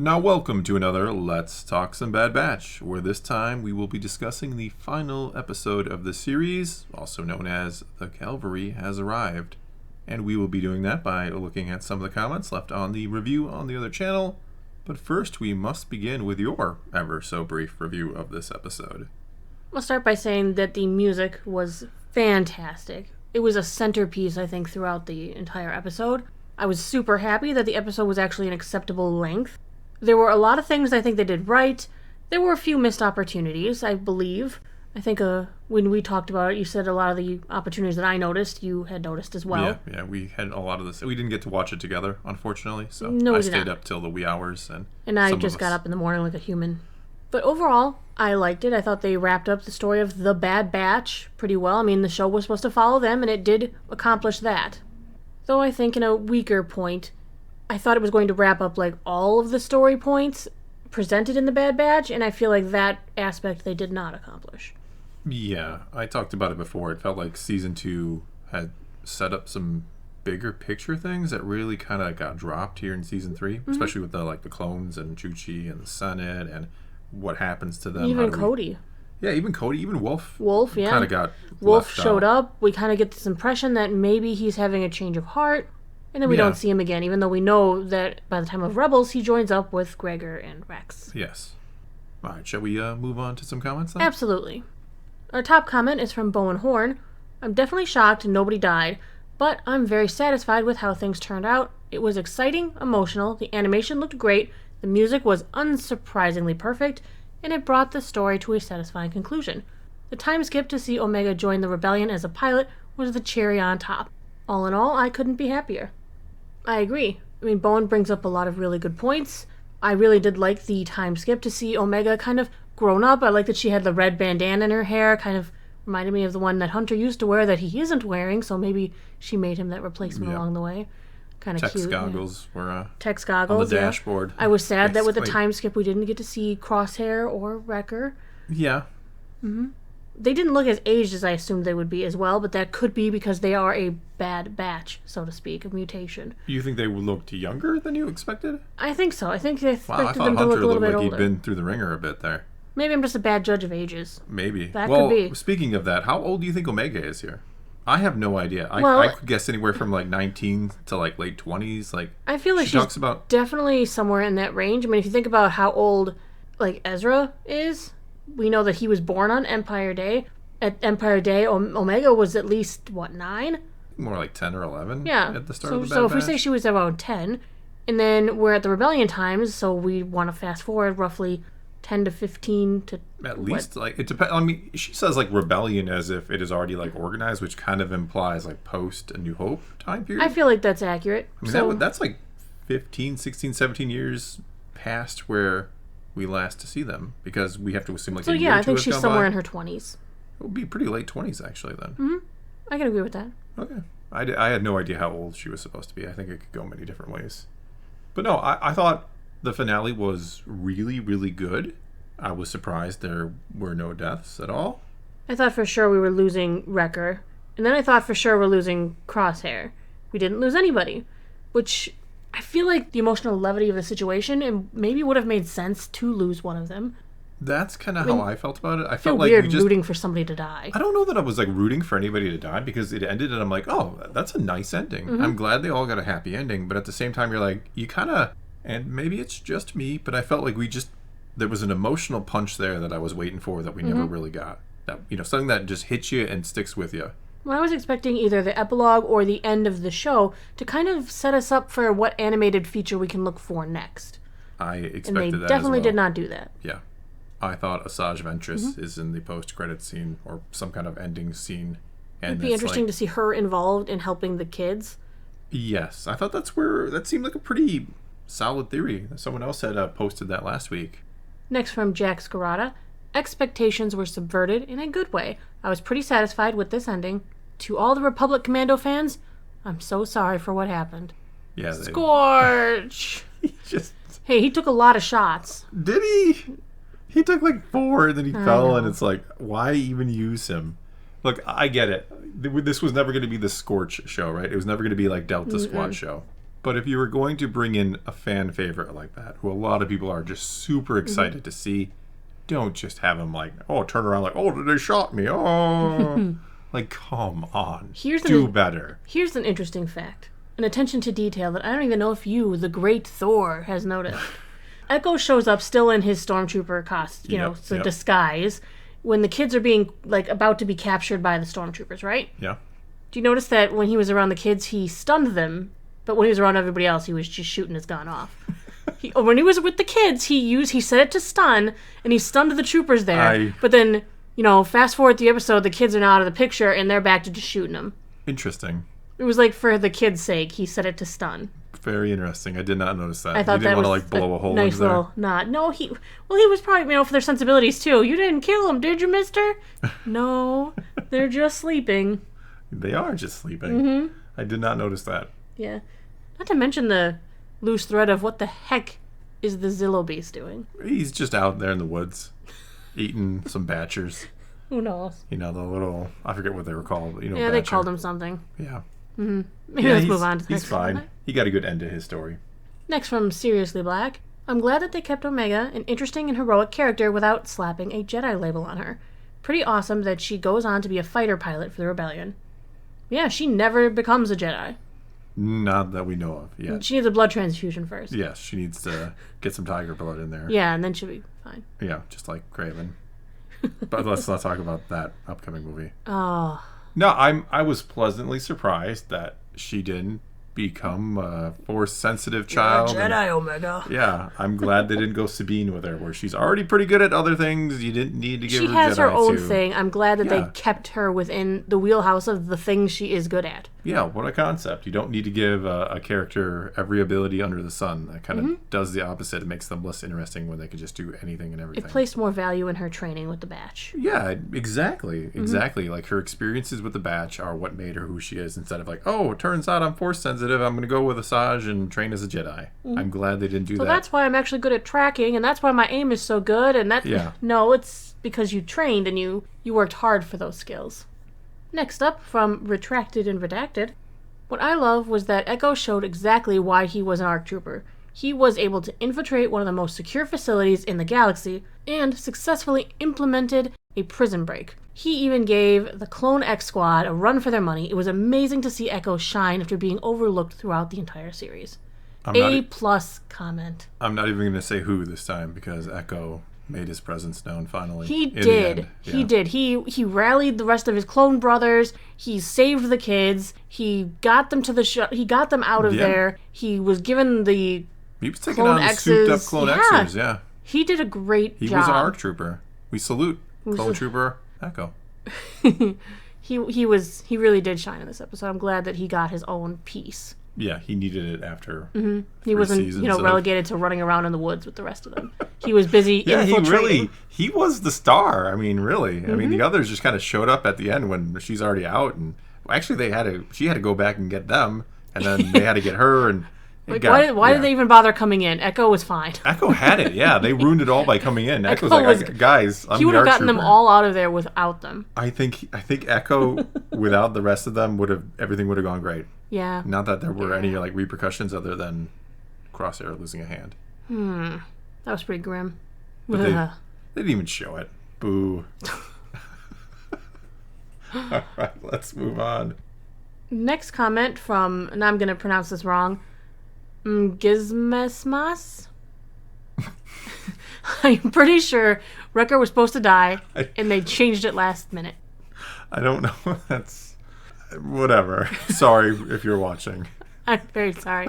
Now welcome to another Let's Talk Some Bad Batch, where this time we will be discussing the final episode of the series, also known as The Cavalry Has Arrived. And we will be doing that by looking at some of the comments left on the review on the other channel. But first we must begin with your ever so brief review of this episode. I'll start by saying that the music was fantastic. It was a centerpiece, I think, throughout the entire episode. I was super happy that the episode was actually an acceptable length. There were a lot of things I think they did right. There were a few missed opportunities, I believe. I think when we talked about it, you said a lot of the opportunities that I noticed, you had noticed as well. Yeah, we had a lot of this. We didn't get to watch it together, unfortunately, so no, I stayed up till the wee hours. And I just got up in the morning like a human. But overall, I liked it. I thought they wrapped up the story of the Bad Batch pretty well. I mean, the show was supposed to follow them, and it did accomplish that. Though I think in a weaker point, I thought it was going to wrap up like all of the story points presented in the Bad Batch, and I feel like that aspect they did not accomplish. Yeah, I talked about it before. It felt like Season 2 had set up some bigger picture things that really kind of got dropped here in Season 3, especially with the clones and Chuchi and the Senate and what happens to them. Even Cody. Yeah, even Cody, even Wolf. Wolf, yeah. Kind of got Wolf left showed out. up. We kind of get this impression that maybe he's having a change of heart. And then we don't see him again, even though we know that by the time of Rebels, he joins up with Gregor and Rex. Yes. All right, shall we move on to some comments then? Absolutely. Our top comment is from Bowen Horn. I'm definitely shocked nobody died, but I'm very satisfied with how things turned out. It was exciting, emotional, the animation looked great, the music was unsurprisingly perfect, and it brought the story to a satisfying conclusion. The time skip to see Omega join the rebellion as a pilot was the cherry on top. All in all, I couldn't be happier. I agree. I mean, Bowen brings up a lot of really good points. I really did like the time skip to see Omega kind of grown up. I like that she had the red bandana in her hair, kind of reminded me of the one that Hunter used to wear that he isn't wearing, so maybe she made him that replacement along the way. Kind of cute. Text goggles were Text goggles, on the dashboard. I was sad that with the time skip we didn't get to see Crosshair or Recker. Yeah. Mm-hmm. They didn't look as aged as I assumed they would be as well, but that could be because they are a bad batch, so to speak, a mutation. You think they looked younger than you expected? I think so. I think they expected them to Hunter look a little looked bit like older. he'd been through the ringer a bit there. Maybe I'm just a bad judge of ages. Maybe. That could be. Speaking of that, how old do you think Omega is here? I have no idea. I could guess anywhere from 19 to late 20s. I feel like she's definitely somewhere in that range. I mean, if you think about how old Ezra is, we know that he was born on Empire Day. At Empire Day, Omega was at least, 9? More like 10 or 11 at the start of the Bad So if Batch. we say she was around 10, and then we're at the Rebellion times, so we want to fast forward roughly 10 to 15 to... At least, it depends. I mean, she says, Rebellion as if it is already, organized, which kind of implies, post A New Hope time period. I feel like that's accurate. I mean, that's 15, 16, 17 years past where we last to see them, because we have to assume, so a year yeah, or I think two she's has somewhere gone in by. her 20s. It would be pretty late 20s, actually, then. Mm-hmm. I can agree with that. Okay. I had no idea how old she was supposed to be. I think it could go many different ways. But no, I thought the finale was really, really good. I was surprised there were no deaths at all. I thought for sure we were losing Recker. And then I thought for sure we're losing Crosshair. We didn't lose anybody. Which I feel like the emotional levity of the situation, and maybe would have made sense to lose one of them. That's kind of how I felt about it. I feel felt like weird rooting for somebody to die. I don't know that I was rooting for anybody to die, because it ended and I'm like, oh, that's a nice ending. Mm-hmm. I'm glad they all got a happy ending, but at the same time you're you kind of, and maybe it's just me, but I felt like there was an emotional punch there that I was waiting for that we never really got. That something that just hits you and sticks with you. Well, I was expecting either the epilogue or the end of the show to kind of set us up for what animated feature we can look for next. I expected that and they as definitely well. did not do that. Yeah. I thought Asajj Ventress is in the post-credit scene or some kind of ending scene. And it'd be interesting to see her involved in helping the kids. Yes. I thought that seemed like a pretty solid theory. Someone else had posted that last week. Next from Jack Scarata. Expectations were subverted in a good way. I was pretty satisfied with this ending. To all the Republic Commando fans, I'm so sorry for what happened. Yeah. Scorch! Hey, he took a lot of shots. Did he? He took 4 and then he fell, and it's why even use him? Look, I get it. This was never going to be the Scorch show, right? It was never going to be Delta Squad show. But if you were going to bring in a fan favorite like that, who a lot of people are just super excited to see, don't just have him like, oh, turn around like, oh, they shot me. Oh, like, come on. Do better. Here's an interesting fact. An attention to detail that I don't even know if you, the great Thor, has noticed. Echo shows up still in his stormtrooper costume, disguise, when the kids are being, like, about to be captured by the stormtroopers, right? Yeah. Do you notice that when he was around the kids, he stunned them, but when he was around everybody else, he was just shooting his gun off? When he was with the kids, he set it to stun, and he stunned the troopers there. But then, fast forward the episode, the kids are now out of the picture, and they're back to just shooting them. Interesting. It was like for the kids' sake, he set it to stun. Very interesting. I did not notice that. I thought you didn't that want to blow a hole nice in there. Little nod. No, he was probably for their sensibilities too. You didn't kill him, did you, Mister? No, they're just sleeping. They are just sleeping. I did not notice that. Yeah, not to mention the loose thread of what the heck is the Zillo Beast doing? He's just out there in the woods, eating some batchers. Who knows? The little, I forget what they were called. Yeah, Batcher. They called him something. Yeah. Maybe let's move on to the next one. He's fine. He got a good end to his story. Next from Seriously Black. I'm glad that they kept Omega an interesting and heroic character without slapping a Jedi label on her. Pretty awesome that she goes on to be a fighter pilot for the Rebellion. Yeah, she never becomes a Jedi. Not that we know of yet. She needs a blood transfusion first. Yes, she needs to get some tiger blood in there. Yeah, and then she'll be fine. Yeah, just like Craven. But let's not talk about that upcoming movie. Oh. No, I was pleasantly surprised that she didn't become a Force-sensitive child. You're a Jedi, Omega. Yeah, I'm glad they didn't go Sabine with her, where she's already pretty good at other things. You didn't need to give her Jedi. She has her own too. thing. I'm glad that they kept her within the wheelhouse of the things she is good at. Yeah, what a concept. You don't need to give a character every ability under the sun. That kind of does the opposite. It makes them less interesting when they can just do anything and everything. It placed more value in her training with the Batch. Yeah, exactly. Exactly. Like, her experiences with the Batch are what made her who she is, instead of like, oh, it turns out I'm Force-sensitive. I'm going to go with Asajj and train as a Jedi. I'm glad they didn't do that. So that's why I'm actually good at tracking, and that's why my aim is so good, and that... Yeah. No, it's because you trained and you worked hard for those skills. Next up, from Retracted and Redacted, what I love was that Echo showed exactly why he was an ARC trooper. He was able to infiltrate one of the most secure facilities in the galaxy and successfully implemented a prison break. He even gave the Clone X Squad a run for their money. It was amazing to see Echo shine after being overlooked throughout the entire series. A+ comment. I'm not even going to say who this time, because Echo made his presence known finally. He did. He did. He rallied the rest of his clone brothers. He saved the kids. He got them to the he got them out of there. He was given the He was taking on souped up Clone Xers, yeah. He did a great job. He was an ARC trooper. We salute Clone Trooper Echo. He really did shine in this episode. I'm glad that he got his own piece. Yeah, he needed it after. He wasn't, relegated to running around in the woods with the rest of them. He was busy infiltrating. He was the star. I mean, really. I mean, the others just kind of showed up at the end when she's already out, and actually she had to go back and get them, and then they had to get her, and why did they even bother coming in? Echo was fine. Echo had it. Yeah, they ruined it all by coming in. Echo's like, guys, I'm he would have gotten them all out of there without them. I think Echo without the rest of them everything would have gone great. Yeah. Not that there were any repercussions other than Crosshair losing a hand. That was pretty grim. But they didn't even show it. Boo. All right, let's move on. Next comment from, and I'm going to pronounce this wrong, Gizmesmas? I'm pretty sure Recker was supposed to die, and they changed it last minute. I don't know. That's... Whatever. Sorry if you're watching. I'm very sorry.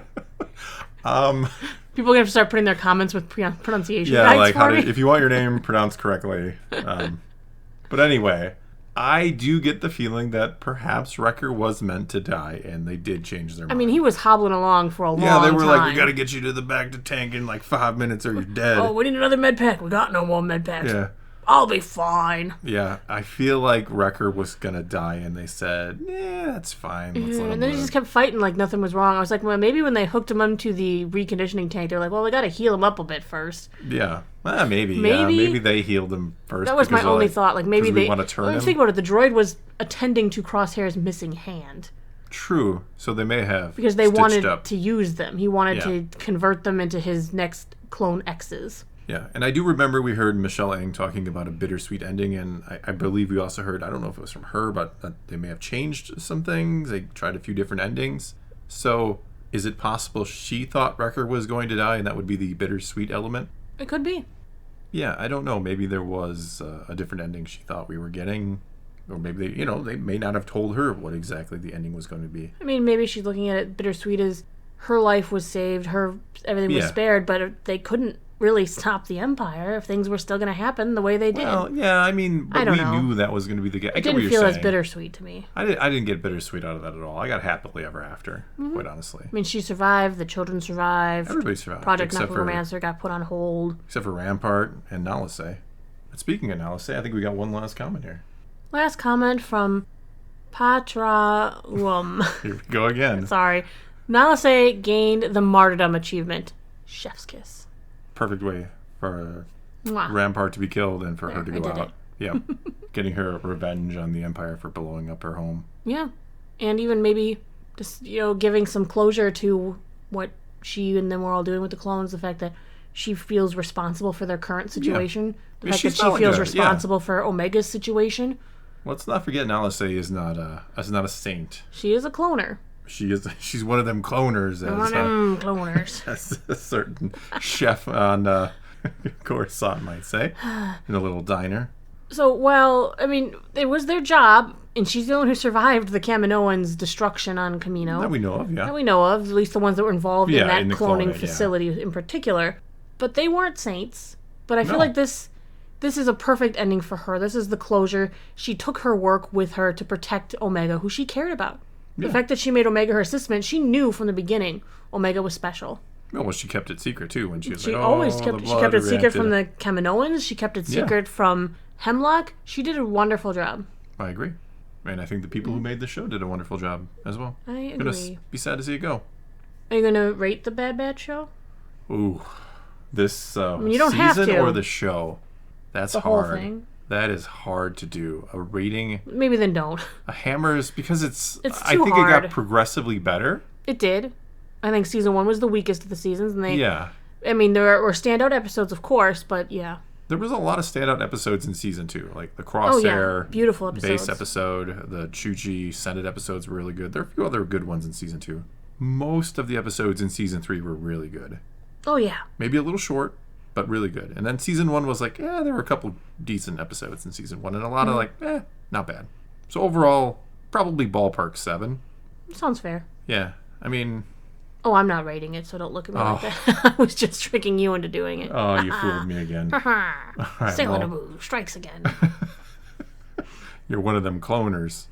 People are going to have to start putting their comments with pronunciation guides for me. If you want your name pronounced correctly. But anyway, I do get the feeling that perhaps Recker was meant to die, and they did change their mind. I mean, he was hobbling along for a long time. Yeah, they were like, we got to get you to the back to tank in 5 minutes or you're dead. Oh, we need another med pack. We got no more med packs. Yeah. I'll be fine. Yeah, I feel like Recker was going to die, and they said, that's fine. Let's let him and then he just kept fighting like nothing was wrong. I was like, well, maybe when they hooked him onto the reconditioning tank, they're like, well, we got to heal him up a bit first. Yeah. Maybe. Yeah. Maybe they healed him first. That was my only thought. Like, maybe they want to turn him. Think about it. The droid was attending to Crosshair's missing hand. True. So they may have because they stitched wanted up. to use them. He wanted Yeah. to convert them into his next clone X's. Yeah, and I do remember we heard Michelle Ang talking about a bittersweet ending, and I believe we also heard, I don't know if it was from her, but that they may have changed some things. They tried a few different endings. So is it possible she thought Recker was going to die, and that would be the bittersweet element? It could be. Yeah, I don't know. Maybe there was a different ending she thought we were getting. Or maybe they may not have told her what exactly the ending was going to be. I mean, maybe she's looking at it bittersweet as her life was saved, everything was Yeah. spared, but they couldn't really stop the Empire if things were still going to happen the way they did. Well, yeah, I mean, but I don't we know. knew that was going to be the case. It didn't feel as bittersweet to me. I didn't get bittersweet out of that at all. I got happily ever after, quite honestly. I mean, she survived, the children survived, Everybody survived. Project except for Necromancer got put on hold. Except for Rampart and Nalase. But speaking of Nalase, I think we got one last comment here. Last comment from Patra. Here we go again. Sorry. Nalase gained the martyrdom achievement. Chef's kiss. Perfect way for Mwah. Rampart to be killed and for her to I go did out. Yeah. Getting her revenge on the Empire for blowing up her home. Yeah. And even maybe just, giving some closure to what she and them were all doing with the clones. The fact that she feels responsible for their current situation. The fact that she's she not feels like responsible for Omega's situation. Let's not forget Nalase is not a saint. She is a cloner. She's one of them cloners, One of them cloners. as a certain chef on Coruscant might say, in a little diner. So, well, I mean, it was their job, and she's the one who survived the Kaminoans' destruction on Kamino. That we know of, yeah. That we know of, at least the ones that were involved Yeah, in that in the cloning cloning, yeah. facility in particular. But they weren't saints. But I feel No. like this is a perfect ending for her. This is the closure. She took her work with her to protect Omega, who she cared about. The Yeah. fact that she made Omega her assistant, she knew from the beginning Omega was special. Well, she kept it secret, too, when she was She like, always the kept blood it secret reacted. from the Kaminoans. She kept it Yeah. secret from Hemlock. She did a wonderful job. I agree. And I think the people who made the show did a wonderful job as well. I Gonna agree. be sad to see it go. Are you going to rate the Bad Batch show? Ooh. This you don't have season to. or the show? That's The whole hard. thing? That is hard to do. A rating, Maybe then don't. a Hammers, because it's I too think it hard. got progressively better. It did. I think season 1 was the weakest of the seasons. And Yeah. I mean, there were standout episodes, of course, but yeah. There was a lot of standout episodes in season 2, like the Oh, yeah. Crosshair Beautiful base episodes. episode, the Chuchi Senate episodes were really good. There are a few other good ones in season 2. Most of the episodes in season 3 were really good. Oh, yeah. Maybe a little short, but really good. And then season 1 was like, there were a couple decent episodes in season 1, and a lot of like, not bad. So overall, probably ballpark 7. Sounds fair. Yeah, I mean, Oh, I'm not rating it, so don't look at me like that. I was just tricking you into doing it. oh, you fooled me again. right, Sailor well. Naboo strikes again. You're one of them cloners.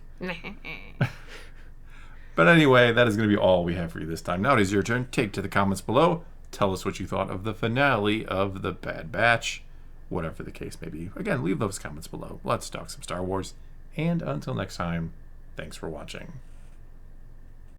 But anyway, that is going to be all we have for you this time. Now it is your turn. Take to the comments below. Tell us what you thought of the finale of The Bad Batch. Whatever the case may be. Again, leave those comments below. Let's talk some Star Wars. And until next time, thanks for watching.